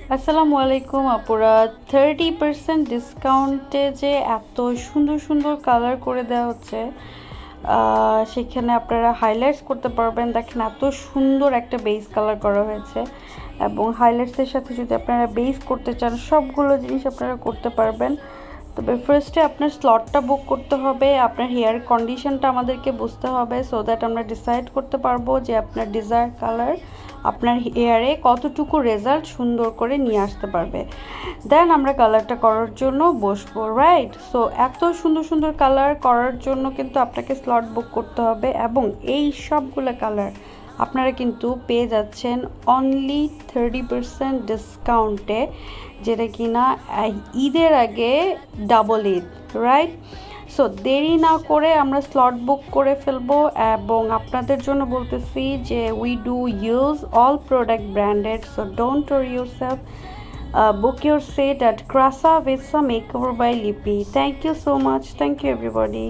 আসসালামু আলাইকুম আপুরা। 30% ডিসকাউন্টে যে এত সুন্দর সুন্দর কালার করে দেওয়া হচ্ছে, সেখানে আপনারা হাইলাইটস করতে পারবেন। দেখেন এত সুন্দর একটা বেস কালার করা হয়েছে, এবং হাইলাইটসের সাথে যদি আপনারা বেস করতে চান সবগুলো জিনিস আপনারা করতে পারবেন। তবে ফার্স্টে আপনার স্লটটা বুক করতে হবে, আপনার হেয়ার কন্ডিশনটা আমাদেরকে বুঝতে হবে, সো দ্যাট আমরা ডিসাইড করতে পারবো যে আপনার ডিজায়ার কালার আপনার হেয়ারে কতটুকু রেজাল্ট সুন্দর করে নিয়ে আসতে পারবে। দেন আমরা কালারটা করার জন্য বসবো, রাইট? সো এত সুন্দর সুন্দর কালার করার জন্য কিন্তু আপনাকে স্লট বুক করতে হবে, এবং এই সবগুলো কালার আপনারা কিন্তু পেয়ে যাচ্ছেন অনলি 30% ডিসকাউন্টে, যেটা কিনা ঈদের আগে ডাবল ঈদ, রাইট? সো দেরি না করে আমরা স্লট বুক করে ফেলবো, এবং আপনাদের জন্য বলতেছি যে we do use all product branded, so don't worry yourself. Book your seat at Krasa with some makeover by Lippy. Thank you so much. Thank you everybody.